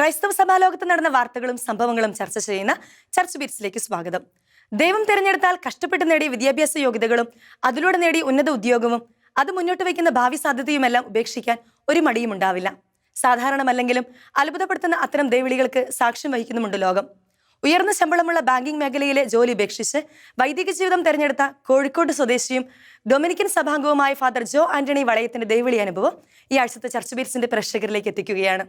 ക്രൈസ്തവ സഭാലോകത്ത് നടന്ന വാർത്തകളും സംഭവങ്ങളും ചർച്ച ചെയ്യുന്ന ചർച്ച് ബീറ്റ്സിലേക്ക് സ്വാഗതം. ദൈവം തിരഞ്ഞെടുത്താൽ കഷ്ടപ്പെട്ട് നേടിയ വിദ്യാഭ്യാസ യോഗ്യതകളും അതിലൂടെ നേടിയ ഉന്നത ഉദ്യോഗവും അത് മുന്നോട്ട് വയ്ക്കുന്ന ഭാവി സാധ്യതയുമെല്ലാം ഉപേക്ഷിക്കാൻ ഒരു മടിയും ഉണ്ടാവില്ല. സാധാരണമല്ലെങ്കിലും അത്ഭുതപ്പെടുത്തുന്ന അത്തരം ദൈവവിളികൾക്ക് സാക്ഷ്യം വഹിക്കുന്നുമുണ്ട് ലോകം. ഉയർന്ന ശമ്പളമുള്ള ബാങ്കിംഗ് മേഖലയിലെ ജോലി ഉപേക്ഷിച്ച് വൈദിക ജീവിതം തെരഞ്ഞെടുത്ത കോഴിക്കോട് സ്വദേശിയും ഡൊമിനിക്കൻ സഭാംഗവുമായ ഫാദർ ജോ ആന്റണി വളയത്തിന്റെ ദൈവവിളി അനുഭവം ഈ ആഴ്ചത്തെ ചർച്ച് ബീറ്റ്സിന്റെ പ്രേക്ഷകരിലേക്ക് എത്തിക്കുകയാണ്.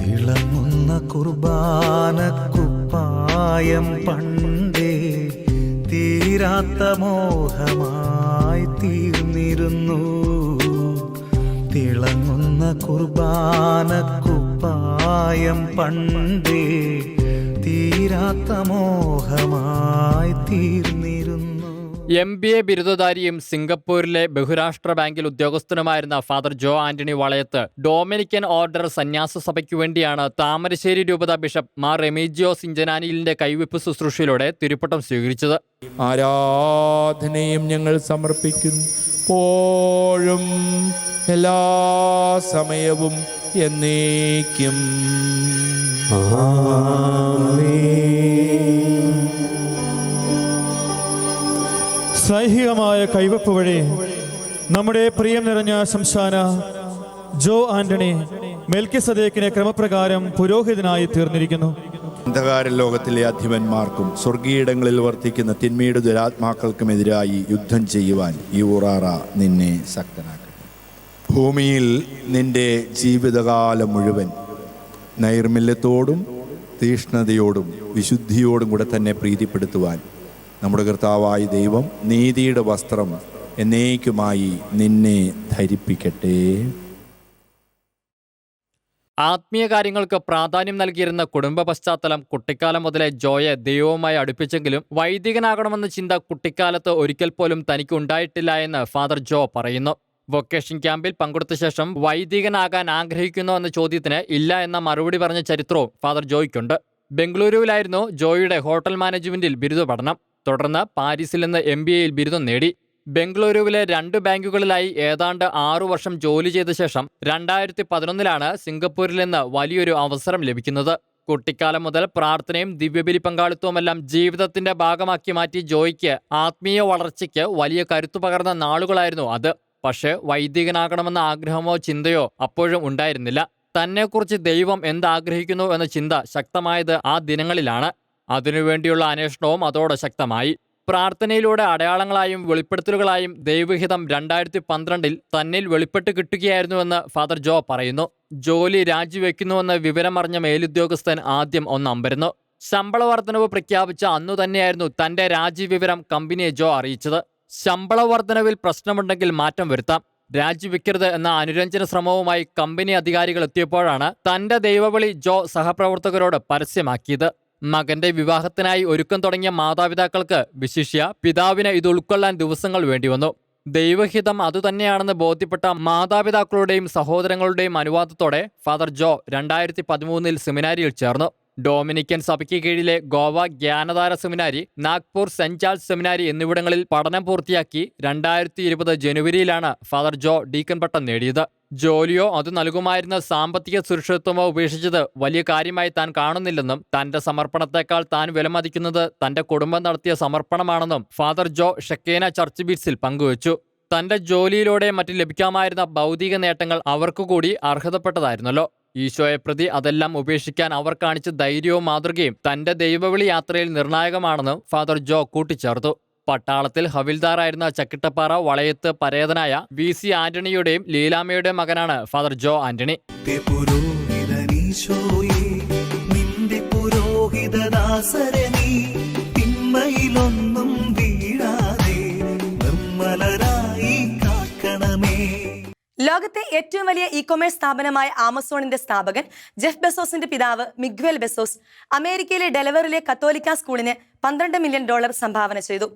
തിളങ്ങുന്ന കുർബാനക്കുപ്പായം പണ്ടേ തീരാത്ത മോഹമായി തീർന്നിരുന്നു. തിളങ്ങുന്ന കുർബാനക്കുപ്പായം പണ്ടേ തീരാത്ത മോഹമായി തീർന്നിരുന്നു. MBA ബിരുദധാരിയും സിംഗപ്പൂരിലെ ബഹുരാഷ്ട്ര ബാങ്കിൽ ഉദ്യോഗസ്ഥനുമായിരുന്ന ഫാദർ ജോ ആന്റണി വളയത്ത് ഡൊമിനിക്കൻ ഓർഡർ സന്യാസ സഭയ്ക്കു വേണ്ടിയാണ് താമരശ്ശേരി രൂപത ബിഷപ്പ് മാർ റെമീജിയോസ് ഇഞ്ചനാനിയിലിന്റെ കൈവെപ്പ് ശുശ്രൂഷയിലൂടെ തിരുപ്പട്ടം സ്വീകരിച്ചത്. ആരാധനയും ഞങ്ങൾ സമർപ്പിക്കുന്നു, എപ്പോഴും എല്ലാ സമയവും എന്നേക്കും. സൈഹികമായ കൈവപ്പ് വഴി നമ്മുടെ പ്രിയം നിറഞ്ഞ സംസ്ഥാന ജോ ആന്റണി മെൽക്കിസദേക്കിനെ ക്രമപ്രകാരം പുരോഹിതനായി തീർന്നിരിക്കുന്നു. അന്ധകാര ലോകത്തിലെ അധിപന്മാർക്കും സ്വർഗീയിടങ്ങളിൽ വർത്തിക്കുന്ന തിന്മയുടെ ദുരാത്മാക്കൾക്കുമെതിരായി യുദ്ധം ചെയ്യുവാൻ ഈ ഉറാറ നിന്നെ ശക്തനാക്കട്ടെ. ഭൂമിയിൽ നിന്റെ ജീവിതകാലം മുഴുവൻ നൈർമല്യത്തോടും തീഷ്ണതയോടും വിശുദ്ധിയോടും കൂടെ തന്നെ പ്രീതിപ്പെടുത്തുവാൻ നമ്മുടെ കർത്താവായ ദൈവം നീതിയുടെ വസ്ത്രം എന്നേക്കുമായി നിന്നെ ധരിപ്പിക്കട്ടെ. ആത്മീയ കാര്യങ്ങൾക്ക് പ്രാധാന്യം നൽകിയിരുന്ന കുടുംബ പശ്ചാത്തലം കുട്ടിക്കാലം മുതലേ ജോയെ ദൈവവുമായി അടുപ്പിച്ചെങ്കിലും വൈദികനാകണമെന്ന ചിന്ത കുട്ടിക്കാലത്ത് ഒരിക്കൽ പോലും തനിക്ക് ഉണ്ടായിട്ടില്ല എന്ന് ഫാദർ ജോ പറയുന്നു. വൊക്കേഷൻ ക്യാമ്പിൽ പങ്കെടുത്ത ശേഷം വൈദികനാകാൻ ആഗ്രഹിക്കുന്നോ എന്ന ചോദ്യത്തിന് ഇല്ല എന്ന മറുപടി പറഞ്ഞ ചരിത്രവും ഫാദർ ജോയ്ക്കുണ്ട്. ബംഗളൂരുവിലായിരുന്നു ജോയുടെ ഹോട്ടൽ മാനേജ്മെന്റിൽ ബിരുദ പഠനം. തുടർന്ന് പാരീസിൽ നിന്ന് MBAയിൽ ബിരുദം നേടി. ബംഗളൂരുവിലെ 2 ബാങ്കുകളിലായി ഏതാണ്ട് 6 വർഷം ജോലി ചെയ്ത ശേഷം 2011 സിംഗപ്പൂരിൽ നിന്ന് വലിയൊരു അവസരം ലഭിക്കുന്നത്. കുട്ടിക്കാലം മുതൽ പ്രാർത്ഥനയും ദിവ്യബലി പങ്കാളിത്തവുമെല്ലാം ജീവിതത്തിന്റെ ഭാഗമാക്കി മാറ്റി ജോയ്ക്ക് ആത്മീയ വളർച്ചയ്ക്ക് വലിയ കരുത്തു പകർന്ന നാളുകളായിരുന്നു അത്. പക്ഷേ വൈദികനാകണമെന്ന ആഗ്രഹമോ ചിന്തയോ അപ്പോഴും ഉണ്ടായിരുന്നില്ല. തന്നെക്കുറിച്ച് ദൈവം എന്താഗ്രഹിക്കുന്നു എന്ന ചിന്ത ശക്തമായത് ആ ദിനങ്ങളിലാണ്. അതിനുവേണ്ടിയുള്ള അന്വേഷണവും അതോടെ ശക്തമായി. പ്രാർത്ഥനയിലൂടെ അടയാളങ്ങളായും വെളിപ്പെടുത്തലുകളായും ദൈവഹിതം 2012 തന്നിൽ വെളിപ്പെട്ട് കിട്ടുകയായിരുന്നുവെന്ന് ഫാദർ ജോ പറയുന്നു. ജോലി രാജിവെക്കുന്നുവെന്ന് വിവരമറിഞ്ഞ മേലുദ്യോഗസ്ഥൻ ആദ്യം ഒന്നമ്പരുന്നു. ശമ്പള വർധനവ് പ്രഖ്യാപിച്ച അന്നു തന്നെയായിരുന്നു തന്റെ രാജിവിവരം കമ്പനിയെ ജോ അറിയിച്ചത്. ശമ്പള വർധനവിൽ പ്രശ്നമുണ്ടെങ്കിൽ മാറ്റം വരുത്താം, രാജിവെക്കരുത് എന്ന അനുരഞ്ജന ശ്രമവുമായി കമ്പനി അധികാരികൾ എത്തിയപ്പോഴാണ് തന്റെ ദൈവവിളി ജോ സഹപ്രവർത്തകരോട് പരസ്യമാക്കിയത്. മകന്റെ വിവാഹത്തിനായി ഒരുക്കം തുടങ്ങിയ മാതാപിതാക്കൾക്ക്, വിശിഷ്യ പിതാവിന് ഇത് ഉൾക്കൊള്ളാൻ ദിവസങ്ങൾ വേണ്ടിവന്നു. ദൈവഹിതം അതുതന്നെയാണെന്ന് ബോധ്യപ്പെട്ട മാതാപിതാക്കളുടെയും സഹോദരങ്ങളുടെയും അനുവാദത്തോടെ ഫാദർ ജോ 2013 സെമിനാരിയിൽ ചേർന്നു. ഡൊമിനിക്കൻ സഭയ്ക്ക് കീഴിലെ ഗോവ ജ്ഞാനധാര സെമിനാരി, നാഗ്പൂർ സെന്റ് ചാൾസ് സെമിനാരി എന്നിവിടങ്ങളിൽ പഠനം പൂർത്തിയാക്കി 2020 ജനുവരിയിലാണ് ഫാദർ ജോ ഡീക്കൻ പട്ടം നേടിയത്. ജോലിയോ അത് നൽകുമായിരുന്ന സാമ്പത്തിക സുരക്ഷിതത്വമോ ഉപേക്ഷിച്ചത് വലിയ കാര്യമായി താൻ കാണുന്നില്ലെന്നും തന്റെ സമർപ്പണത്തെക്കാൾ താൻ വിലമതിക്കുന്നത് തന്റെ കുടുംബം നടത്തിയ സമർപ്പണമാണെന്നും ഫാദർ ജോ ഷെക്കേന ചർച്ച് ബീറ്റ്സിൽ പങ്കുവച്ചു. തന്റെ ജോലിയിലൂടെ മറ്റ് ലഭിക്കാമായിരുന്ന ഭൗതിക നേട്ടങ്ങൾ അവർക്കു കൂടി അർഹതപ്പെട്ടതായിരുന്നല്ലോ. ഈശോയെ പ്രതി അതെല്ലാം ഉപേക്ഷിക്കാൻ അവർ കാണിച്ച ധൈര്യവും മാതൃകയും തന്റെ ദൈവവിളി യാത്രയിൽ നിർണായകമാണെന്നും ഫാദർ ജോ കൂട്ടിച്ചേർത്തു. പട്ടാളത്തിൽ ഹവിൽദാറായിരുന്ന ചക്കിട്ടപ്പാറ വളയത്ത് പരേതനായ VC ആന്റണിയുടെയും ലീലാമ്മയുടെയും മകനാണ് ഫാദർ ജോ ആന്റണി. ലോകത്തെ ഏറ്റവും വലിയ ഇ-കൊമേഴ്സ് സ്ഥാപനമായ ആമസോണിന്റെ സ്ഥാപകൻ ജെഫ് ബെസോസിന്റെ പിതാവ് മിഗ്വൽ ബെസോസ് അമേരിക്കയിലെ ഡെലവറിലെ കത്തോലിക്ക സ്കൂളിന് $12 മില്യൺ സംഭാവന ചെയ്തു.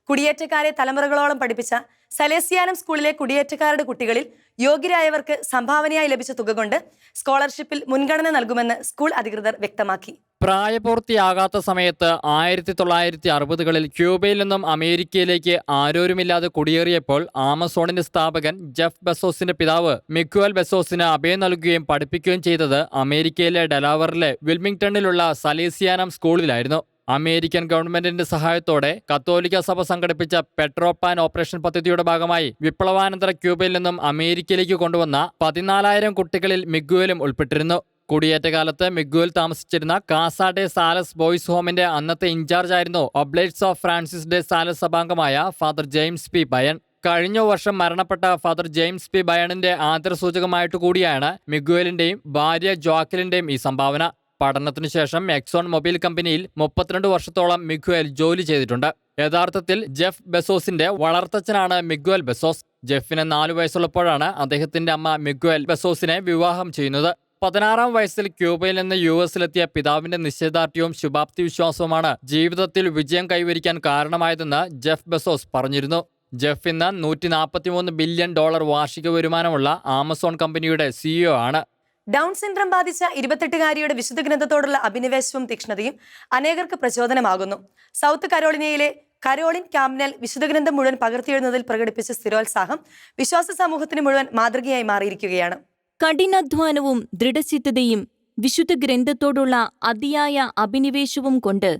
കുടിയേറ്റക്കാരെ തലമുറകളോളം പഠിപ്പിച്ച സലേസിയാനം സ്കൂളിലെ കുടിയേറ്റക്കാരുടെ കുട്ടികളിൽ യോഗ്യരായവർക്ക് സംഭാവനയായി ലഭിച്ച തുക കൊണ്ട് സ്കോളർഷിപ്പിൽ മുൻഗണന നൽകുമെന്ന് സ്കൂൾ അധികൃതർ വ്യക്തമാക്കി. പ്രായപൂർത്തിയാകാത്ത സമയത്ത് 1960കളിൽ ക്യൂബയിൽ നിന്നും അമേരിക്കയിലേക്ക് ആരോരുമില്ലാതെ കുടിയേറിയപ്പോൾ ആമസോണിന്റെ സ്ഥാപകൻ ജെഫ് ബെസോസിന്റെ പിതാവ് മിഗ്വൽ ബെസോസിന് അഭയം നൽകുകയും പഠിപ്പിക്കുകയും ചെയ്തത് അമേരിക്കയിലെ ഡെലാവറിലെ വിൽമിംഗ്ടണിലുള്ള സലേസിയാനം സ്കൂളിലായിരുന്നു. അമേരിക്കൻ ഗവൺമെന്റിന്റെ സഹായത്തോടെ കത്തോലിക്ക സഭ സംഘടിപ്പിച്ച പെട്രോപാൻ ഓപ്പറേഷൻ പദ്ധതിയുടെ ഭാഗമായി വിപ്ലവാനന്തര ക്യൂബയിൽ നിന്നും അമേരിക്കയിലേക്ക് കൊണ്ടുവന്ന 14,000 കുട്ടികളിൽ മിഗ്വലും ഉൾപ്പെട്ടിരുന്നു. കുടിയേറ്റകാലത്ത് മിഗ്വൽ താമസിച്ചിരുന്ന കാസ ഡെ സാലസ് ബോയ്സ് ഹോമിന്റെ അന്നത്തെ ഇൻചാർജ് ആയിരുന്നു Oblates of Francis de Sales സഭാംഗമായ ഫാദർ ജെയിംസ് പി ബയൺ. കഴിഞ്ഞ വർഷം മരണപ്പെട്ട ഫാദർ ജെയിംസ് പി ബയണിന്റെ ആദരസൂചകമായിട്ട് കൂടിയാണ് മിഗ്വലിന്റെയും ഭാര്യ ജോക്കലിന്റെയും ഈ സംഭാവന. പഠനത്തിനു ശേഷം എക്സോൺ മൊബൈൽ കമ്പനിയിൽ 32 വർഷത്തോളം മിഗ്വൽ ജോലി ചെയ്തിട്ടുണ്ട്. യഥാർത്ഥത്തിൽ ജെഫ് ബെസോസിന്റെ വളർത്തച്ഛനാണ് മിഗ്വൽ ബെസോസ്. ജെഫിന് 4 വയസ്സുള്ളപ്പോഴാണ് അദ്ദേഹത്തിന്റെ അമ്മ മിഗ്വൽ ബെസോസിനെ വിവാഹം ചെയ്യുന്നത്. 16-ാം വയസ്സിൽ ക്യൂബയിൽ നിന്ന് US-ലെത്തിയ പിതാവിന്റെ നിശ്ചയദാർഢ്യവും ശുഭാപ്തി വിശ്വാസവുമാണ് ജീവിതത്തിൽ വിജയം കൈവരിക്കാൻ കാരണമായതെന്ന് ജെഫ് ബെസോസ് പറഞ്ഞിരുന്നു. ജെഫ് ഇന്ന് $143 ബില്യൺ വാർഷിക വരുമാനമുള്ള ആമസോൺ കമ്പനിയുടെ CEO ആണ്. ഡൗൺ സിൻഡ്രം ബാധിച്ച 28-കാരിയുടെ വിശുദ്ധ ഗ്രന്ഥത്തോടുള്ള അഭിനിവേശവും തീക്ഷ്ണതയും അനേകർക്ക് പ്രചോദനമാകുന്നു. സൗത്ത് കരോളിനയിലെ കരോളിൻ ക്യാമ്പ്നൽ വിശുദ്ധ ഗ്രന്ഥം മുഴുവൻ പകർത്തിയെഴുതുന്നതിൽ പ്രകടിപ്പിച്ച സ്ഥിരോത്സാഹം വിശ്വാസ സമൂഹത്തിന് മുഴുവൻ മാതൃകയായി മാറിയിരിക്കുകയാണ്. കഠിനാധ്വാനവും ദൃഢചിത്തതയും വിശുദ്ധ ഗ്രന്ഥത്തോടുള്ള അതിയായ അഭിനിവേശവും കൊണ്ട്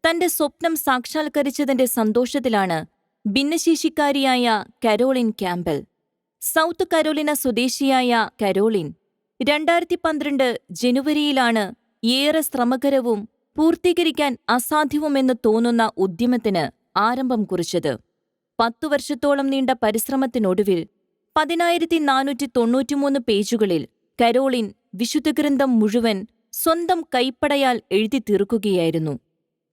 തന്റെ സ്വപ്നം സാക്ഷാത്കരിച്ചതിന്റെ സന്തോഷത്തിലാണ് ഭിന്നശേഷിക്കാരിയായ കരോളിൻ ക്യാമ്പൽ. സൗത്ത് കരോലിന സ്വദേശിയായ കരോളിൻ 2012 ജനുവരിയിലാണ് ഏറെ ശ്രമകരവും പൂർത്തീകരിക്കാൻ അസാധ്യവുമെന്ന് തോന്നുന്ന ഉദ്യമത്തിന് ആരംഭം കുറിച്ചത്. 10 വർഷത്തോളം നീണ്ട പരിശ്രമത്തിനൊടുവിൽ 10,493 പേജുകളിൽ കരോളിൻ വിശുദ്ധഗ്രന്ഥം മുഴുവൻ സ്വന്തം കൈപ്പടയാൽ എഴുതി തീർക്കുകയായിരുന്നു.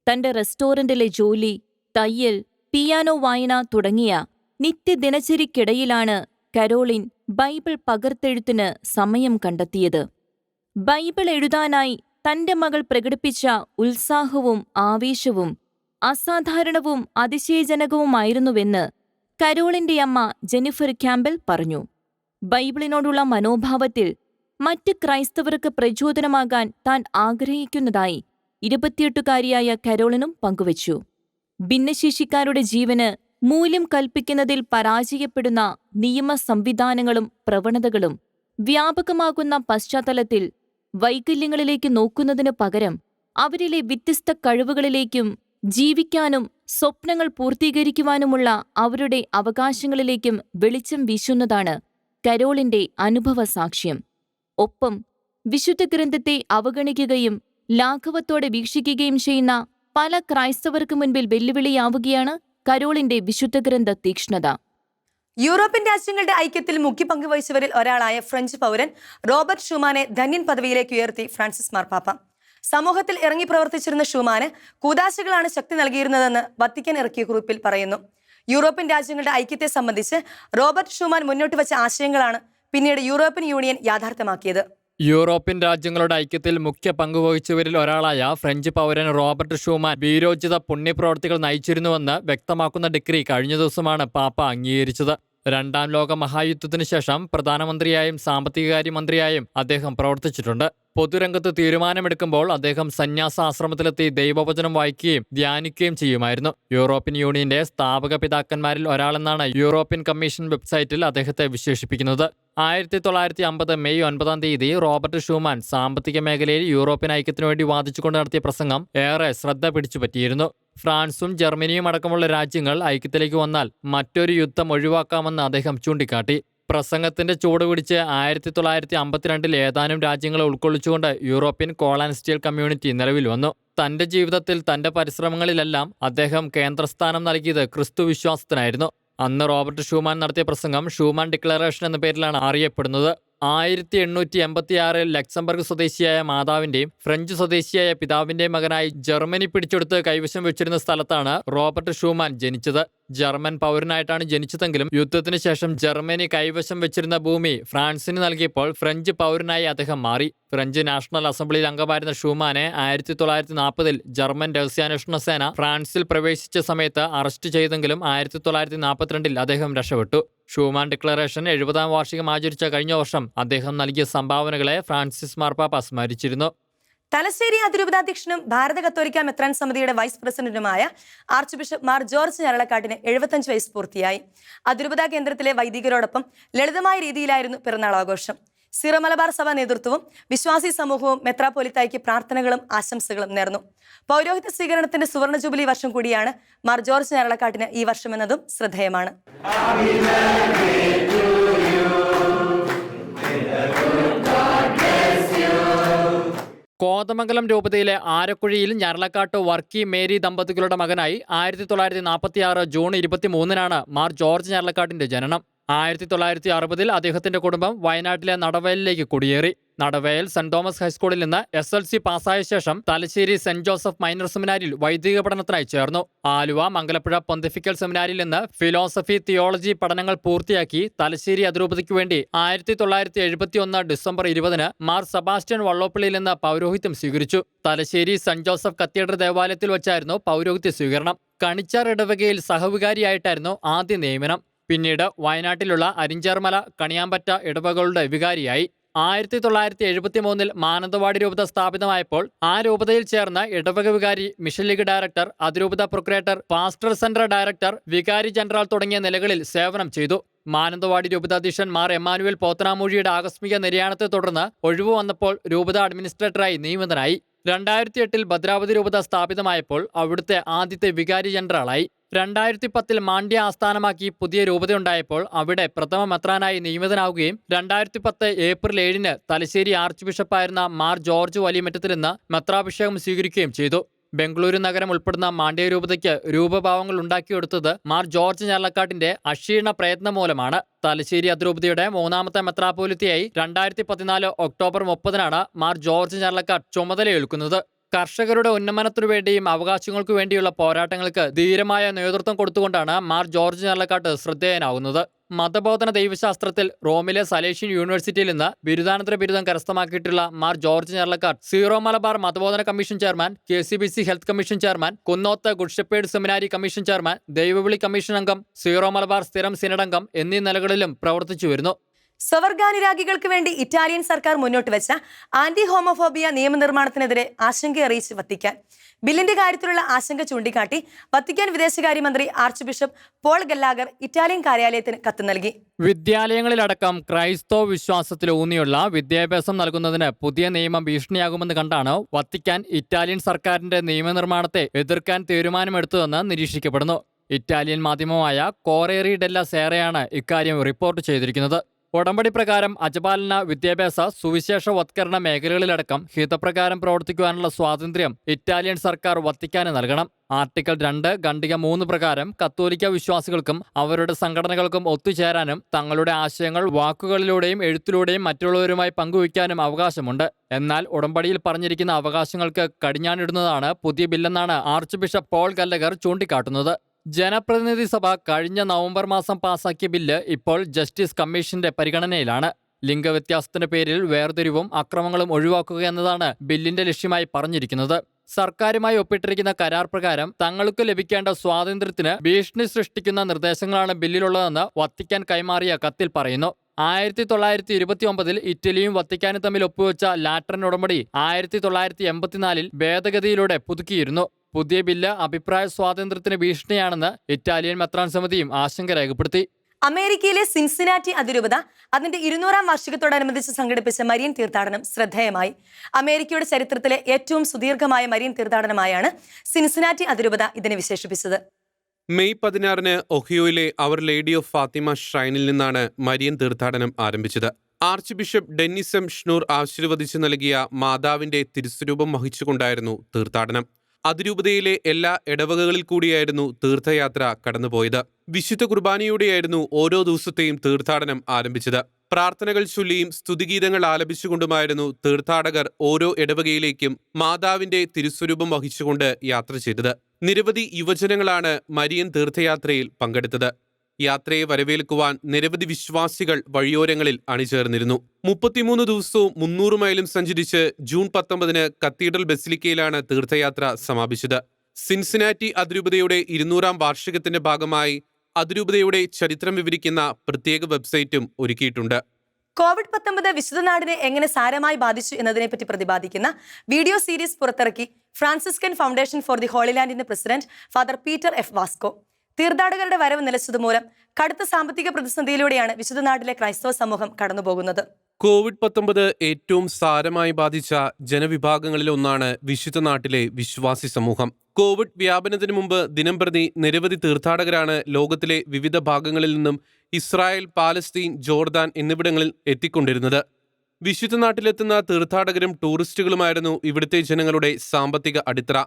തന്റെ റെസ്റ്റോറന്റിലെ ജോലി, തയ്യൽ, പിയാനോ വായന തുടങ്ങിയ നിത്യദിനചര്യക്കിടയിലാണ് കരോളിൻ ബൈബിൾ പകർത്തെഴുത്തിന് സമയം കണ്ടെത്തിയത്. ബൈബിൾ എഴുതാനായി തന്റെ മകൾ പ്രകടിപ്പിച്ച ഉത്സാഹവും ആവേശവും അസാധാരണവും അതിശയജനകവുമായിരുന്നുവെന്ന് കരോളിന്റെ അമ്മ ജെന്നിഫർ ക്യാമ്പൽ പറഞ്ഞു. ബൈബിളിനോടുള്ള മനോഭാവത്തിൽ മറ്റ് ക്രൈസ്തവർക്ക് പ്രചോദനമാകാൻ താൻ ആഗ്രഹിക്കുന്നതായി 28-കാരിയായ കരോളിനും പങ്കുവച്ചു. ഭിന്നശേഷിക്കാരുടെ ജീവന് മൂല്യം കൽപ്പിക്കുന്നതിൽ പരാജയപ്പെടുന്ന നിയമ സംവിധാനങ്ങളും പ്രവണതകളും വ്യാപകമാകുന്ന പശ്ചാത്തലത്തിൽ വൈകല്യങ്ങളിലേക്ക് നോക്കുന്നതിനു പകരം അവരിലെ വ്യത്യസ്ത കഴിവുകളിലേക്കും ജീവിക്കാനും സ്വപ്നങ്ങൾ പൂർത്തീകരിക്കുവാനുമുള്ള അവരുടെ അവകാശങ്ങളിലേക്കും വെളിച്ചം വീശുന്നതാണ് കരോളിന്റെ അനുഭവ സാക്ഷ്യം. ഒപ്പം വിശുദ്ധ ഗ്രന്ഥത്തെ അവഗണിക്കുകയും ലാഘവത്തോടെ വീക്ഷിക്കുകയും ചെയ്യുന്ന പല ക്രൈസ്തവർക്ക് മുൻപിൽ വെല്ലുവിളിയാവുകയാണ് കരോളിന്റെ വിശുദ്ധഗ്രന്ഥ തീക്ഷ്ണത. യൂറോപ്യൻ രാജ്യങ്ങളുടെ ഐക്യത്തിൽ മുഖ്യ പങ്ക് വഹിച്ചവരിൽ ഒരാളായ ഫ്രഞ്ച് പൗരൻ റോബർട്ട് ഷൂമാനെ ധന്യൻ പദവിയിലേക്ക് ഉയർത്തി ഫ്രാൻസിസ് മാർപ്പാപ്പ. സമൂഹത്തിൽ ഇറങ്ങി പ്രവർത്തിച്ചിരുന്ന ഷൂമാന് കൂദാശകളാണ് ശക്തി നൽകിയിരുന്നതെന്ന് വത്തിക്കാൻ ഇറക്കിയ കുറിപ്പിൽ പറയുന്നു. യൂറോപ്യൻ രാജ്യങ്ങളുടെ ഐക്യത്തെ സംബന്ധിച്ച് റോബർട്ട് ഷൂമാൻ മുന്നോട്ട് വച്ച ആശയങ്ങളാണ് പിന്നീട് യൂറോപ്യൻ യൂണിയൻ യാഥാർത്ഥ്യമാക്കിയത്. യൂറോപ്യൻ രാജ്യങ്ങളുടെ ഐക്യത്തിൽ മുഖ്യ പങ്കുവഹിച്ചവരിൽ ഒരാളായ ഫ്രഞ്ച് പൗരൻ റോബർട്ട് ഷൂമാൻ വീരോചിത പുണ്യപ്രവർത്തികൾ നയിച്ചിരുന്നുവെന്ന് വ്യക്തമാക്കുന്ന ഡിഗ്രി കഴിഞ്ഞ ദിവസമാണ് പാപ്പ അംഗീകരിച്ചത്. 2ാം ലോക മഹായുദ്ധത്തിനു ശേഷം പ്രധാനമന്ത്രിയായും സാമ്പത്തികകാര്യ മന്ത്രിയായും അദ്ദേഹം പ്രവർത്തിച്ചിട്ടുണ്ട്. പൊതുരംഗത്ത് തീരുമാനമെടുക്കുമ്പോൾ അദ്ദേഹം സന്യാസാശ്രമത്തിലെത്തി ദൈവവചനം വായിക്കുകയും ധ്യാനിക്കുകയും ചെയ്യുമായിരുന്നു. യൂറോപ്യൻ യൂണിയന്റെ സ്ഥാപക പിതാക്കന്മാരിൽ ഒരാളെന്നാണ് യൂറോപ്യൻ കമ്മീഷൻ വെബ്സൈറ്റിൽ അദ്ദേഹത്തെ വിശേഷിപ്പിക്കുന്നത്. 1950 മെയ് 9 റോബർട്ട് ഷൂമാൻ സാമ്പത്തിക മേഖലയിൽ യൂറോപ്യൻ ഐക്യത്തിനു വേണ്ടി വാദിച്ചുകൊണ്ട് നടത്തിയ പ്രസംഗം ഏറെ ശ്രദ്ധ പിടിച്ചുപറ്റിയിരുന്നു. ഫ്രാൻസും ജർമ്മനിയും അടക്കമുള്ള രാജ്യങ്ങൾ ഐക്യത്തിലേക്ക് വന്നാൽ മറ്റൊരു യുദ്ധം ഒഴിവാക്കാമെന്ന് അദ്ദേഹം ചൂണ്ടിക്കാട്ടി. പ്രസംഗത്തിന്റെ ചൂട് പിടിച്ച് 1952 ഏതാനും രാജ്യങ്ങളെ ഉൾക്കൊള്ളിച്ചുകൊണ്ട് European Coal and Steel Community നിലവിൽ വന്നു. തന്റെ ജീവിതത്തിൽ തന്റെ പരിശ്രമങ്ങളിലെല്ലാം അദ്ദേഹം കേന്ദ്രസ്ഥാനം നൽകിയത് ക്രിസ്തു വിശ്വാസത്തിനായിരുന്നു. അന്ന് റോബർട്ട് ഷൂമാൻ നടത്തിയ പ്രസംഗം ഷൂമാൻ ഡിക്ലറേഷൻ എന്ന പേരിലാണ് അറിയപ്പെടുന്നത്. 1886 ലക്സംബർഗ് സ്വദേശിയായ മാതാവിന്റെയും ഫ്രഞ്ച് സ്വദേശിയായ പിതാവിന്റെയും മകനായി ജർമ്മനി പിടിച്ചെടുത്ത് കൈവശം വെച്ചിരുന്ന സ്ഥലത്താണ് റോബർട്ട് ഷൂമാൻ ജനിച്ചത്. ജർമ്മൻ പൗരനായിട്ടാണ് ജനിച്ചതെങ്കിലും യുദ്ധത്തിന് ശേഷം ജർമ്മനി കൈവശം വെച്ചിരുന്ന ഭൂമി ഫ്രാൻസിന് നൽകിയപ്പോൾ ഫ്രഞ്ച് പൗരനായി അദ്ദേഹം മാറി. ഫ്രഞ്ച് നാഷണൽ അസംബ്ലിയിൽ അംഗമായിരുന്ന ഷൂമാനെ 1940-ൽ ജർമ്മൻ രഹസ്യാന്വേഷണ സേന ഫ്രാൻസിൽ പ്രവേശിച്ച സമയത്ത് അറസ്റ്റ് ചെയ്തെങ്കിലും 1942-ൽ അദ്ദേഹം രക്ഷപ്പെട്ടു. ഷൂമാൻ ഡിക്ലറേഷൻ 70-ാം വാർഷികം ആചരിച്ച കഴിഞ്ഞ വർഷം അദ്ദേഹം നൽകിയ സംഭാവനകളെ ഫ്രാൻസിസ് മാർപ്പാപ്പ സ്മരിച്ചിരുന്നു. തലശ്ശേരി അതിരൂപതാധ്യക്ഷനും ഭാരത കത്തോലിക്ക മെത്രാൻ സമിതിയുടെ വൈസ് പ്രസിഡന്റുമായ ആർച്ച് ബിഷപ്പ് മാർ ജോർജ് ഞരളക്കാട്ടിന് 75 വയസ്സ് പൂർത്തിയായി. അതിരൂപതാ കേന്ദ്രത്തിലെ വൈദികരോടൊപ്പം ലളിതമായ രീതിയിലായിരുന്നു പിറന്നാൾ ആഘോഷം. സീറോ മലബാർ സഭ നേതൃത്വവും വിശ്വാസി സമൂഹവും മെത്രാപ്പൊലിത്തായ്ക്ക് പ്രാർത്ഥനകളും ആശംസകളും നേർന്നു. പൗരോഹിത്യ സ്വീകരണത്തിന്റെ സുവർണ ജൂബിലി വർഷം കൂടിയാണ് മാർ ജോർജ് ഞരളക്കാട്ടിന് ഈ വർഷമെന്നതും ശ്രദ്ധേയമാണ്. കോതമംഗലം രൂപതയിലെ ആരക്കുഴിയിൽ ഞരളക്കാട്ട് വർക്കി മേരി ദമ്പതികളുടെ മകനായി 1946 ജൂൺ 23-നാണ് മാർ ജോർജ് ഞരളക്കാട്ടിന്റെ ജനനം. 1960-ൽ അദ്ദേഹത്തിന്റെ കുടുംബം വയനാട്ടിലെ നടവയലിലേക്ക് കുടിയേറി. നടവയൽ സെന്റ് തോമസ് ഹൈസ്കൂളിൽ നിന്ന് SLC പാസ്സായ ശേഷം തലശ്ശേരി സെന്റ് ജോസഫ് മൈനർ സെമിനാരിൽ വൈദിക പഠനത്തിനായി ചേർന്നു. ആലുവ മംഗലപ്പുഴ പൊന്തിഫിക്കൽ സെമിനാരിൽ നിന്ന് ഫിലോസഫി തിയോളജി പഠനങ്ങൾ പൂർത്തിയാക്കി തലശ്ശേരി അതിരൂപതയ്ക്കു വേണ്ടി 1971 ഡിസംബർ 20-ന് മാർ സെബാസ്റ്റ്യൻ വള്ളോപ്പള്ളിയിൽ നിന്ന് പൗരോഹിത്യം സ്വീകരിച്ചു. തലശ്ശേരി സെന്റ് ജോസഫ് കത്തീഡ്രൽ ദേവാലയത്തിൽ വെച്ചായിരുന്നു പൗരോഹിത്യ സ്വീകരണം. കണിച്ചാർ ഇടവകയിൽ സഹവികാരിയായിട്ടായിരുന്നു ആദ്യ നിയമനം. പിന്നീട് വയനാട്ടിലുള്ള അരിഞ്ചേർമല, കണിയാമ്പറ്റ ഇടവകളുടെ വികാരിയായി. 1973-ൽ മാനന്തവാടി രൂപത സ്ഥാപിതമായപ്പോൾ ആ രൂപതയിൽ ചേർന്ന ഇടവക വികാരി, മിഷൻ ലീഗ് ഡയറക്ടർ, അതിരൂപത പ്രൊക്രേറ്റർ, പാസ്റ്റർ സെന്റർ ഡയറക്ടർ, വികാരി ജനറൽ തുടങ്ങിയ നിലകളിൽ സേവനം ചെയ്തു. മാനന്തവാടി രൂപതാധ്യക്ഷൻ മാർ എമ്മാനുവൽ പോത്തനാമൂഴിയുടെ ആകസ്മിക നിര്യാണത്തെ തുടർന്ന് ഒഴിവു വന്നപ്പോൾ രൂപത അഡ്മിനിസ്ട്രേറ്ററായി നിയമിതനായി. 2008-ൽ ഭദ്രാവതി രൂപത സ്ഥാപിതമായപ്പോൾ അവിടുത്തെ ആദ്യത്തെ വികാരി ജനറലായി. 2010-ൽ മാണ്ഡ്യ ആസ്ഥാനമാക്കി പുതിയ രൂപതയുണ്ടായപ്പോൾ അവിടെ പ്രഥമ മെത്രാനായി നിയമിതനാവുകയും 2010 ഏപ്രിൽ 7-ന് തലശ്ശേരി ആർച്ച് ബിഷപ്പായിരുന്ന മാർ ജോർജ് വലിയമറ്റത്തിൽ നിന്ന് മെത്രാഭിഷേകം സ്വീകരിക്കുകയും ചെയ്തു. ബംഗളൂരു നഗരം ഉൾപ്പെടുന്ന മാണ്ഡ്യ രൂപതയ്ക്ക് രൂപഭാവങ്ങൾ ഉണ്ടാക്കിയെടുത്തത് മാർ ജോർജ് ഞരളക്കാട്ടിന്റെ അക്ഷീണ പ്രയത്നം മൂലമാണ്. തലശ്ശേരി അതിരൂപതയുടെ 3ാമത്തെ മെത്രാപ്പോലിത്തയായി 2014 ഒക്ടോബർ 30-നാണ് മാർ ജോർജ് ഞരളക്കാട്ട് ചുമതലയേൽക്കുന്നത്. കർഷകരുടെ ഉന്നമനത്തിനു വേണ്ടിയും അവകാശങ്ങൾക്കു വേണ്ടിയുള്ള പോരാട്ടങ്ങൾക്ക് ധീരമായ നേതൃത്വം കൊടുത്തുകൊണ്ടാണ് മാർ ജോർജ് ഞരളക്കാട്ട് ശ്രദ്ധേയനാവുന്നത്. മതബോധന ദൈവശാസ്ത്രത്തിൽ റോമിലെ സലേഷ്യൻ യൂണിവേഴ്സിറ്റിയിൽ നിന്ന് ബിരുദാനന്തര ബിരുദം കരസ്ഥമാക്കിയിട്ടുള്ള മാർ ജോർജ് ഞരളക്കാട്ട് സീറോ മലബാർ മതബോധന commission chairman, KCBC health commission chairman, Kunnoth Good Shepherd seminary commission chairman, ദൈവവിളി കമ്മീഷൻ അംഗം, സീറോ മലബാർ സ്ഥിരം സിനഡംഗം എന്നീ നിലകളിലും പ്രവർത്തിച്ചു വരുന്നു. സ്വവർഗാനുരാഗികൾക്ക് വേണ്ടി ഇറ്റാലിയൻ സർക്കാർ മുന്നോട്ട് വെച്ച ആന്റി ഹോമോഫോബിയ നിയമനിർമ്മാണത്തിനെതിരെ ആശങ്ക അറിയിച്ച് വത്തിക്കാൻ. ബില്ലിന്റെ കാര്യത്തിലുള്ള ആശങ്ക ചൂണ്ടിക്കാട്ടി വത്തിക്കാൻ വിദേശകാര്യമന്ത്രി ആർച്ച് ബിഷപ്പ് പോൾ ഗല്ലാഗർ ഇറ്റാലിയൻ കാര്യാലയത്തിന് കത്ത് നൽകി. വിദ്യാലയങ്ങളിലടക്കം ക്രൈസ്തവ വിശ്വാസത്തിലൂന്നിയുള്ള വിദ്യാഭ്യാസം നൽകുന്നതിന് പുതിയ നിയമം ഭീഷണിയാകുമെന്ന് കണ്ടാണ് വത്തിക്കാൻ ഇറ്റാലിയൻ സർക്കാരിന്റെ നിയമനിർമ്മാണത്തെ എതിർക്കാൻ തീരുമാനമെടുത്തതെന്ന് നിരീക്ഷിക്കപ്പെടുന്നു. ഇറ്റാലിയൻ മാധ്യമമായ കോറേറി ഡെല്ല സേറയാണ് ഇക്കാര്യം റിപ്പോർട്ട് ചെയ്തിരിക്കുന്നത്. ഉടമ്പടി പ്രകാരം അജപാലന, വിദ്യാഭ്യാസ, സുവിശേഷവത്കരണ മേഖലകളിലടക്കം ഹിതപ്രകാരം പ്രവർത്തിക്കുവാനുള്ള സ്വാതന്ത്ര്യം ഇറ്റാലിയൻ സർക്കാർ വത്തിക്കാന് നൽകണം. ആർട്ടിക്കിൾ 2 ഖണ്ഡിക 3 പ്രകാരം കത്തോലിക്ക വിശ്വാസികൾക്കും അവരുടെ സംഘടനകൾക്കും ഒത്തുചേരാനും തങ്ങളുടെ ആശയങ്ങൾ വാക്കുകളിലൂടെയും എഴുത്തിലൂടെയും മറ്റുള്ളവരുമായി പങ്കുവയ്ക്കാനും അവകാശമുണ്ട്. എന്നാൽ ഉടമ്പടിയിൽ പറഞ്ഞിരിക്കുന്ന അവകാശങ്ങൾക്ക് കടിഞ്ഞാണിടുന്നതാണ് പുതിയ ബില്ലെന്നാണ് ആർച്ച് ബിഷപ്പ് പോൾ ഗല്ലഗർ ചൂണ്ടിക്കാട്ടുന്നത്. ജനപ്രതിനിധി സഭ കഴിഞ്ഞ നവംബർ മാസം പാസാക്കിയ ബില്ല് ഇപ്പോൾ ജസ്റ്റിസ് കമ്മീഷന്റെ പരിഗണനയിലാണ്. ലിംഗവ്യത്യാസത്തിന്റെ പേരിൽ വേർതിരിവും അക്രമങ്ങളും ഒഴിവാക്കുക എന്നതാണ് ബില്ലിന്റെ ലക്ഷ്യമായി പറഞ്ഞിരിക്കുന്നത്. സർക്കാരുമായി ഒപ്പിട്ടിരിക്കുന്ന കരാർ പ്രകാരം തങ്ങൾക്ക് ലഭിക്കേണ്ട സ്വാതന്ത്ര്യത്തിന് ഭീഷണി സൃഷ്ടിക്കുന്ന നിർദ്ദേശങ്ങളാണ് ബില്ലിലുള്ളതെന്ന് വത്തിക്കാൻ കൈമാറിയ കത്തിൽ പറയുന്നു. 1929-ൽ ഇറ്റലിയും വത്തിക്കാനും തമ്മിൽ ഒപ്പുവെച്ച ലാറ്ററൻ ഉടമ്പടി 1984-ൽ ഭേദഗതിയിലൂടെ പുതുക്കിയിരുന്നു. പുതിയ ബില്ല് അഭിപ്രായ സ്വാതന്ത്ര്യത്തിന് ഭീഷണിയാണെന്ന് ഇറ്റാലിയൻ മെത്രാൻ സമിതിയും ആശങ്ക രേഖപ്പെടുത്തി. അമേരിക്കയിലെ സിൻസിനാറ്റി അതിരൂപത അതിന്റെ 200-ാം വാർഷികത്തോടനുബന്ധിച്ച് സംഘടിപ്പിച്ച മരിയൻ തീർത്ഥാടനം ശ്രദ്ധേയമായി. അമേരിക്കയുടെ ചരിത്രത്തിലെ ഏറ്റവും സുദീർഘമായ മരിയൻ തീർത്ഥാടനമായാണ് സിൻസിനാറ്റി അതിരൂപത ഇതിനെ വിശേഷിപ്പിച്ചത്. മെയ് 16-ന് ഒഹിയോയിലെ അവർ ലേഡി ഓഫ് ഫാത്തിമ ഷ്രൈനിൽ നിന്നാണ് മരിയൻ തീർത്ഥാടനം ആരംഭിച്ചത്. Archbishop Dennis M Schnurr ആശീർവദിച്ചു നൽകിയ മാതാവിന്റെ തിരുസ്വരൂപം വഹിച്ചുകൊണ്ടായിരുന്നു തീർത്ഥാടനം. അതിരൂപതയിലെ എല്ലാ ഇടവകകളിൽ കൂടിയായിരുന്നു തീർത്ഥയാത്ര കടന്നുപോയത്. വിശുദ്ധ കുർബാനയോടെയായിരുന്നു ഓരോ ദിവസത്തെയും തീർത്ഥാടനം ആരംഭിച്ചത്. പ്രാർത്ഥനകൾ ചൊല്ലിയും സ്തുതിഗീതങ്ങൾ ആലപിച്ചുകൊണ്ടുമായിരുന്നു തീർത്ഥാടകർ ഓരോ ഇടവകയിലേക്കും മാതാവിന്റെ തിരുസ്വരൂപം വഹിച്ചുകൊണ്ട് യാത്ര ചെയ്തത്. നിരവധി യുവജനങ്ങളാണ് മരിയൻ തീർത്ഥയാത്രയിൽ പങ്കെടുത്തത്. യാത്രയെ വരവേൽക്കുവാൻ നിരവധി വിശ്വാസികൾ വഴിയോരങ്ങളിൽ അണിചേർന്നിരുന്നു. 33 ദിവസവും 300 മൈലും സഞ്ചരിച്ച് ജൂൺ 19 കത്തീഡ്രൽ ബസിലിക്കയിലാണ് തീർത്ഥയാത്ര സമാപിച്ചത്. സിൻസിനാറ്റി അതിരൂപതയുടെ 200-ാം വാർഷികത്തിന്റെ ഭാഗമായി അതിരൂപതയുടെ ചരിത്രം വിവരിക്കുന്ന പ്രത്യേക വെബ്സൈറ്റും ഒരുക്കിയിട്ടുണ്ട്. COVID-19 വിശുദ്ധ നാടിനെ എങ്ങനെ സാരമായി ബാധിച്ചു എന്നതിനെപ്പറ്റി പ്രതിപാദിക്കുന്ന വീഡിയോ സീരീസ് പുറത്തിറക്കി Franciscan Foundation for the Holy ലാൻഡിന്റെ president Father Peter F Vasko. തീർത്ഥാടകരുടെ വരവ് നിലച്ചതുമൂലം കടുത്ത സാമ്പത്തിക പ്രതിസന്ധിയിലൂടെയാണ് വിശുദ്ധ നാട്ടിലെ ക്രൈസ്തവ സമൂഹം കടന്നുപോകുന്നത്. COVID-19 ഏറ്റവും സാരമായി ബാധിച്ച ജനവിഭാഗങ്ങളിലൊന്നാണ് വിശുദ്ധ നാട്ടിലെ വിശ്വാസി സമൂഹം. കോവിഡ് വ്യാപനത്തിന് മുമ്പ് ദിനംപ്രതി നിരവധി തീർത്ഥാടകരാണ് ലോകത്തിലെ വിവിധ ഭാഗങ്ങളിൽ നിന്നും ഇസ്രായേൽ, പാലസ്തീൻ, ജോർദാൻ എന്നിവിടങ്ങളിൽ എത്തിക്കൊണ്ടിരുന്നത്. വിശുദ്ധ നാട്ടിലെത്തുന്ന തീർത്ഥാടകരും ടൂറിസ്റ്റുകളുമായിരുന്നു ഇവിടുത്തെ ജനങ്ങളുടെ സാമ്പത്തിക അടിത്തറ.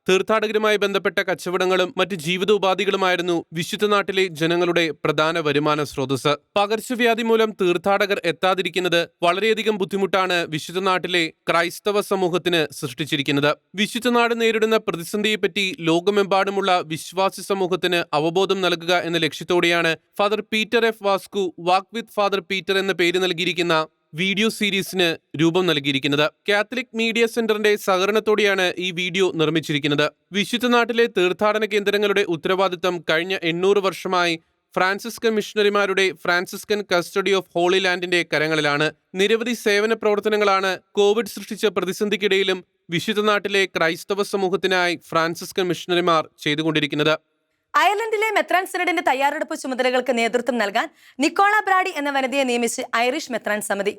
തീർത്ഥാടകരുമായി ബന്ധപ്പെട്ട കച്ചവടങ്ങളും മറ്റ് ജീവിതോപാധികളുമായിരുന്നു വിശുദ്ധ നാട്ടിലെ ജനങ്ങളുടെ പ്രധാന വരുമാന സ്രോതസ്. പകർച്ചവ്യാധി മൂലം തീർത്ഥാടകർ എത്താതിരിക്കുന്നത് വളരെയധികം ബുദ്ധിമുട്ടാണ് വിശുദ്ധ നാട്ടിലെ ക്രൈസ്തവ സമൂഹത്തിന് സൃഷ്ടിച്ചിരിക്കുന്നത്. വിശുദ്ധ നാട് നേരിടുന്ന പ്രതിസന്ധിയെപ്പറ്റി ലോകമെമ്പാടുമുള്ള വിശ്വാസി സമൂഹത്തിന് അവബോധം നൽകുക എന്ന ലക്ഷ്യത്തോടെയാണ് Father Peter F Vasko walk with Father Peter എന്ന പേര് നൽകിയിരിക്കുന്ന വീഡിയോ സീരീസിന് രൂപം നൽകിയിരിക്കുന്നത്. കാത്തലിക് മീഡിയ സെന്ററിന്റെ സഹകരണത്തോടെയാണ് ഈ വീഡിയോ നിർമ്മിച്ചിരിക്കുന്നത്. വിശുദ്ധ നാട്ടിലെ തീർത്ഥാടന കേന്ദ്രങ്ങളുടെ ഉത്തരവാദിത്തം കഴിഞ്ഞ 800 വർഷമായി ഫ്രാൻസിസ്കൻ മിഷണറിമാരുടെ ഫ്രാൻസിസ്കൻ കസ്റ്റഡി ഓഫ് ഹോളി ലാൻഡിന്റെ കരങ്ങളിലാണ്. നിരവധി സേവന പ്രവർത്തനങ്ങളാണ് കോവിഡ് സൃഷ്ടിച്ച പ്രതിസന്ധിക്കിടയിലും വിശുദ്ധ നാട്ടിലെ ക്രൈസ്തവ സമൂഹത്തിനായി ഫ്രാൻസിസ്കൻ മിഷണറിമാർ ചെയ്തുകൊണ്ടിരിക്കുന്നത്. അയർലൻഡിലെ മെത്രാൻ സിനഡിന്റെ തയ്യാറെടുപ്പ് ചുമതലകൾക്ക് നേതൃത്വം നൽകാൻ നിക്കോള ബ്രാഡി എന്ന വനിതയെ നിയമിച്ച് ഐറിഷ് മെത്രാൻ സമിതി.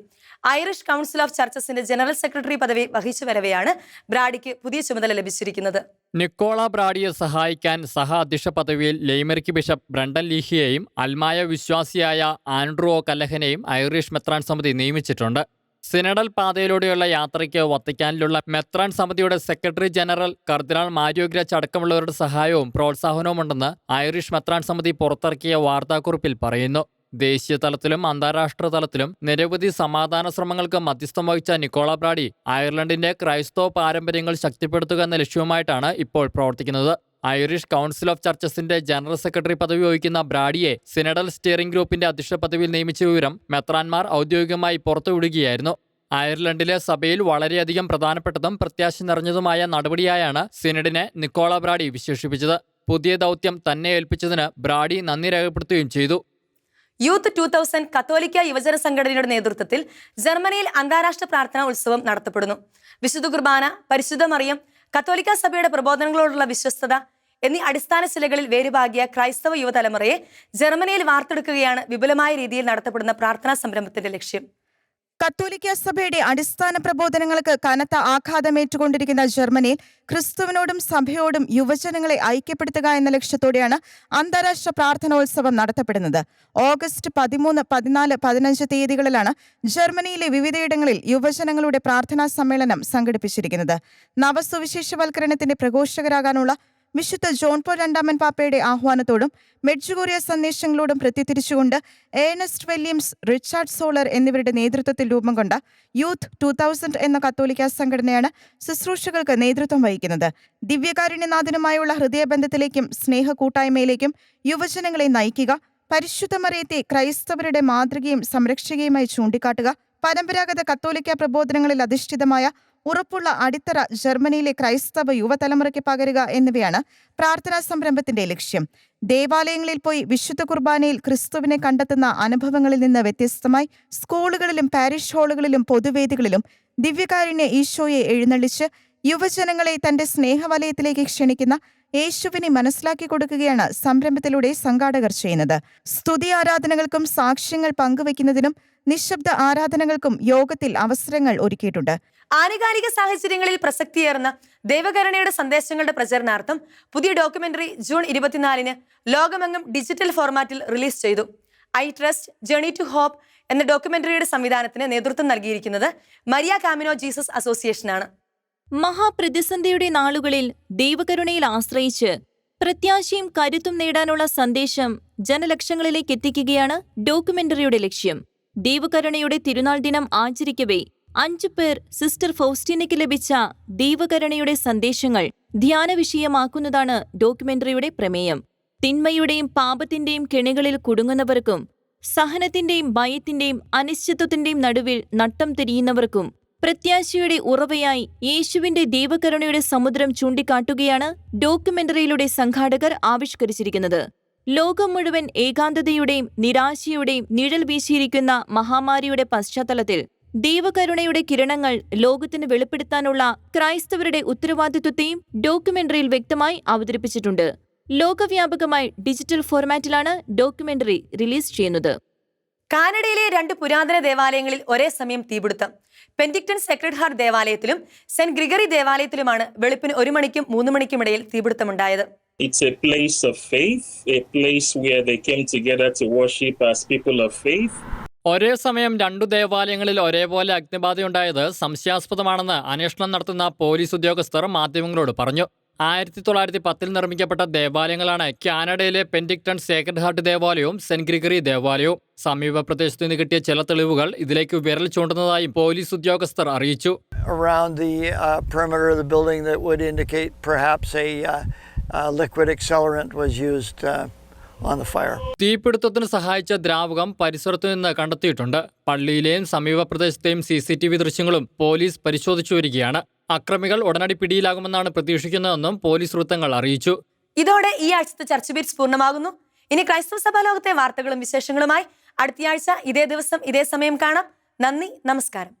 ഐറിഷ് കൗൺസിൽ ഓഫ് ചർച്ചസിന്റെ ജനറൽ സെക്രട്ടറി പദവി വഹിച്ചു വരവെയാണ് ബ്രാഡിക്ക് പുതിയ ചുമതല ലഭിച്ചിരിക്കുന്നത്. നിക്കോള ബ്രാഡിയെ സഹായിക്കാൻ സഹ അധ്യക്ഷ പദവിയിൽ ലെയ്മറിക് ബിഷപ്പ് ബ്രണ്ടൻ ലീഹിയെയും അൽമായ വിശ്വാസിയായ ആൻഡ്രൂ ഒ കല്ലഹനെയും ഐറിഷ് മെത്രാൻ സമിതി നിയമിച്ചിട്ടുണ്ട്. സിനഡൽ പാതയിലൂടെയുള്ള യാത്രയ്ക്ക് വത്തിക്കാനിലുള്ള മെത്രാൻ സമിതിയുടെ സെക്രട്ടറി ജനറൽ കർദിനാൾ മാരിയോ ഗ്രച്ച് അടക്കമുള്ളവരുടെ സഹായവും പ്രോത്സാഹനവുമുണ്ടെന്ന് ഐറിഷ് മെത്രാൻ സമിതി പുറത്തിറക്കിയ വാർത്താക്കുറിപ്പിൽ പറയുന്നു. ദേശീയ തലത്തിലും അന്താരാഷ്ട്ര തലത്തിലും നിരവധി സമാധാന ശ്രമങ്ങൾക്ക് മധ്യസ്ഥം വഹിച്ച നിക്കോള ബ്രാഡി അയർലൻഡിന്റെ ക്രൈസ്തവ പാരമ്പര്യങ്ങൾ ശക്തിപ്പെടുത്തുക എന്ന ലക്ഷ്യവുമായിട്ടാണ് ഇപ്പോൾ പ്രവർത്തിക്കുന്നത്. ഐറിഷ് കൗൺസിൽ ഓഫ് ചർച്ചസിന്റെ ജനറൽ സെക്രട്ടറി പദവി വഹിക്കുന്ന ബ്രാഡിയെ സിനഡൽ സ്റ്റിയറിംഗ് ഗ്രൂപ്പിന്റെ അധ്യക്ഷ പദവിയിൽ നിയമിച്ച വിവരം മെത്രാൻമാർ ഔദ്യോഗികമായി പുറത്തുവിടുകയായിരുന്നു. അയർലൻഡിലെ സഭയിൽ വളരെയധികം പ്രധാനപ്പെട്ടതും പ്രത്യാശ നിറഞ്ഞതുമായ നടപടിയായാണ് സിനഡിനെ നിക്കോള ബ്രാഡി വിശേഷിപ്പിച്ചത്. പുതിയ ദൗത്യം തന്നെ ഏൽപ്പിച്ചതിന് ബ്രാഡി നന്ദി രേഖപ്പെടുത്തുകയും ചെയ്തു. യൂത്ത് 2000 കത്തോലിക്ക യുവജന സംഘടനയുടെ നേതൃത്വത്തിൽ ജർമ്മനിയിൽ അന്താരാഷ്ട്ര പ്രാർത്ഥനാ ഉത്സവം നടത്തപ്പെടുന്നു. വിശുദ്ധ കുർബാന, പരിശുദ്ധ മറിയം, കത്തോലിക്ക സഭയുടെ പ്രബോധനങ്ങളോടുള്ള വിശ്വസ്തത എന്നീ അടിസ്ഥാന ശിലകളിൽ വേരുപാകിയ ക്രൈസ്തവ യുവതലമുറയെ ജർമ്മനിയിൽ വാർത്തെടുക്കുകയാണ് വിപുലമായ രീതിയിൽ നടത്തപ്പെടുന്ന പ്രാർത്ഥനാ സംരംഭത്തിന്റെ ലക്ഷ്യം. കത്തോലിക്ക സഭയുടെ അടിസ്ഥാന പ്രബോധനങ്ങൾക്ക് കനത്ത ആഘാതമേറ്റുകൊണ്ടിരിക്കുന്ന ജർമ്മനിയിൽ ക്രിസ്തുവിനോടും സഭയോടും യുവജനങ്ങളെ ഐക്യപ്പെടുത്തുക എന്ന ലക്ഷ്യത്തോടെയാണ് അന്താരാഷ്ട്ര പ്രാർത്ഥനോത്സവം നടത്തപ്പെടുന്നത്. ഓഗസ്റ്റ് 13, 14, 15 തീയതികളിലാണ് ജർമ്മനിയിലെ വിവിധയിടങ്ങളിൽ യുവജനങ്ങളുടെ പ്രാർത്ഥനാ സമ്മേളനം സംഘടിപ്പിച്ചിരിക്കുന്നത്. നവസുവിശേഷവൽക്കരണത്തിന്റെ പ്രഘോഷകരാകാനുള്ള വിശുദ്ധ ജോൺ പോൾ രണ്ടാമൻ പാപ്പയുടെ ആഹ്വാനത്തോടും മെഡ്ജുഗോറിയ സന്ദേശങ്ങളോടും പ്രത്യത്തിരിച്ചുകൊണ്ട് ഏണസ്റ്റ് വില്യംസ്, റിച്ചാർഡ് സോളർ എന്നിവരുടെ നേതൃത്വത്തിൽ രൂപം കൊണ്ട യൂത്ത് 2000 എന്ന കത്തോലിക്ക സംഘടനയാണ് ശുശ്രൂഷകൾക്ക് നേതൃത്വം വഹിക്കുന്നത്. ദിവ്യകാരുണ്യനാഥനുമായുള്ള ഹൃദയബന്ധത്തിലേക്കും സ്നേഹ കൂട്ടായ്മയിലേക്കും യുവജനങ്ങളെ നയിക്കുക, പരിശുദ്ധ മറിയത്തെ ക്രൈസ്തവരുടെ മാതൃകയും സംരക്ഷകയുമായി ചൂണ്ടിക്കാട്ടുക, പരമ്പരാഗത കത്തോലിക്ക പ്രബോധനങ്ങളിൽ അധിഷ്ഠിതമായ ഉറപ്പുള്ള അടിത്തറ ജർമ്മനിയിലെ ക്രൈസ്തവ യുവതലമുറയ്ക്ക് പകരുക എന്നിവയാണ് പ്രാർത്ഥനാ സംരംഭത്തിന്റെ ലക്ഷ്യം. ദേവാലയങ്ങളിൽ പോയി വിശുദ്ധ കുർബാനയിൽ ക്രിസ്തുവിനെ കണ്ടെത്തുന്ന അനുഭവങ്ങളിൽ നിന്ന് വ്യത്യസ്തമായി സ്കൂളുകളിലും പാരിഷ് ഹാളുകളിലും പൊതുവേദികളിലും ദിവ്യകാരുണ്യ ഈശോയെ എഴുന്നള്ളിച്ച് യുവജനങ്ങളെ തന്റെ സ്നേഹവലയത്തിലേക്ക് ക്ഷണിക്കുന്ന യേശുവിനെ മനസ്സിലാക്കി കൊടുക്കുകയാണ് സംരംഭത്തിലൂടെ സംഘാടകർ ചെയ്യുന്നത്. സ്തുതി ആരാധനകൾക്കും സാക്ഷ്യങ്ങൾ പങ്കുവയ്ക്കുന്നതിനും നിശബ്ദ ആരാധനകൾക്കും യോഗത്തിൽ അവസരങ്ങൾ ഒരുക്കിയിട്ടുണ്ട്. ആനുകാലിക സാഹചര്യങ്ങളിൽ പ്രസക്തിയേറുന്ന ദൈവകരുണയുടെ സന്ദേശങ്ങളുടെ പ്രചരണാർത്ഥം പുതിയ ഡോക്യുമെന്ററി ജൂൺ 24 ലോകമെങ്ങും ഡിജിറ്റൽ ഫോർമാറ്റിൽ റിലീസ് ചെയ്തു. I trust journey to hope എന്ന ഡോക്യുമെന്ററിയുടെ സംവിധാനത്തിന് നേതൃത്വം നൽകിയിരിക്കുന്നത് മരിയ കാമിനോ ജീസസ് അസോസിയേഷനാണ്. മഹാപ്രതിസന്ധിയുടെ നാളുകളിൽ ദൈവകരുണയിൽ ആശ്രയിച്ച് പ്രത്യാശയും കരുത്തും നേടാനുള്ള സന്ദേശം ജനലക്ഷങ്ങളിലേക്ക് എത്തിക്കുകയാണ് ഡോക്യുമെന്ററിയുടെ ലക്ഷ്യം. ദൈവകരുണയുടെ തിരുനാൾ ദിനം ആചരിക്കവേ 5 പേർ സിസ്റ്റർ ഫൗസ്റ്റീനയ്ക്ക് ലഭിച്ച ദൈവകരുണയുടെ സന്ദേശങ്ങൾ ധ്യാന വിഷയമാക്കുന്നതാണ് ഡോക്യുമെന്ററിയുടെ പ്രമേയം. തിന്മയുടെയും പാപത്തിന്റെയും കെണികളിൽ കുടുങ്ങുന്നവർക്കും സഹനത്തിന്റെയും ഭയത്തിന്റെയും അനിശ്ചിതത്വത്തിന്റെയും നടുവിൽ നട്ടം തിരിയുന്നവർക്കും പ്രത്യാശയുടെ ഉറവയായി യേശുവിന്റെ ദൈവകരുണയുടെ സമുദ്രം ചൂണ്ടിക്കാട്ടുകയാണ് ഡോക്യുമെന്ററിയിലൂടെ സംഘാടകർ ആവിഷ്കരിച്ചിരിക്കുന്നത്. ലോകം മുഴുവൻ ഏകാന്തതയുടെയും നിരാശയുടെയും നിഴൽ വീശിയിരിക്കുന്ന മഹാമാരിയുടെ പശ്ചാത്തലത്തിൽ ദൈവകരുണയുടെ കിരണങ്ങൾ ലോകത്തിന് വെളിപ്പെടുത്താനുള്ള ക്രൈസ്തവരുടെ ഉത്തരവാദിത്വത്തെയും ഡോക്യുമെന്ററിയിൽ വ്യക്തമായി അവതരിപ്പിച്ചിട്ടുണ്ട്. ലോകവ്യാപകമായി ഡിജിറ്റൽ ഫോർമാറ്റിലാണ് ഡോക്യുമെന്ററി റിലീസ് ചെയ്യുന്നത്. കാനഡയിലെ 2 പുരാതന ദേവാലയങ്ങളിൽ ഒരേ സമയം തീപിടുത്തം. പെന്റിക്ടൺ സെക്രഡ് ഹാർട്ട് ദേവാലയത്തിലും സെന്റ് ഗ്രിഗറി ദേവാലയത്തിലുമാണ് വെളുപ്പിന് 1 മണിക്കും 3 മണിക്കും ഇടയിൽ തീപിടുത്തമുണ്ടായത്. It's a place of faith, a place where they came together to worship as people of faith. ഒരേ സമയം 2 ദേവാലയങ്ങളിൽ ഒരേപോലെ അഗ്നിബാധയുണ്ടായത് സംശയാസ്പദമാണെന്ന് അന്വേഷണം നടത്തുന്ന പോലീസ് ഉദ്യോഗസ്ഥർ മാധ്യമങ്ങളോട് പറഞ്ഞു. 1910 നിർമ്മിക്കപ്പെട്ട ദേവാലയങ്ങളാണ് കാനഡയിലെ പെന്റിക്ടൺ സേക്രഡ് ഹാർട്ട് ദേവാലയവും സെന്റ് ഗ്രിഗറി ദേവാലയവും. സമീപ പ്രദേശത്ത് നിന്ന് കിട്ടിയ ചില തെളിവുകൾ ഇതിലേക്ക് വിരൽ ചൂണ്ടുന്നതായും പോലീസ് ഉദ്യോഗസ്ഥർ അറിയിച്ചു. Around the perimeter of the building that would indicate perhaps a liquid accelerant was used on the fire. തീപിടുത്തത്തിന് സഹായിച്ച ദ്രാവകം പരിസരത്തു നിന്ന് കണ്ടെത്തിയിട്ടുണ്ട്. പള്ളിയിലെയും സമീപ പ്രദേശത്തെയും CCTV ദൃശ്യങ്ങളും പോലീസ് പരിശോധിച്ചു വരികയാണ്. അക്രമികൾ ഉടനടി പിടിയിലാകുമെന്നാണ് പ്രതീക്ഷിക്കുന്നതെന്നും പോലീസ് വൃത്തങ്ങൾ അറിയിച്ചു. ഇതോടെ ഈ ആഴ്ചത്തെ ചർച്ച് ബീറ്റ്സ് പൂർണ്ണമാകുന്നു. ഇനി ക്രൈസ്തവ സഭാ ലോകത്തെ വാർത്തകളും വിശേഷങ്ങളുമായി അടുത്തയാഴ്ച ഇതേ ദിവസം ഇതേ സമയം കാണാം. നന്ദി, നമസ്കാരം.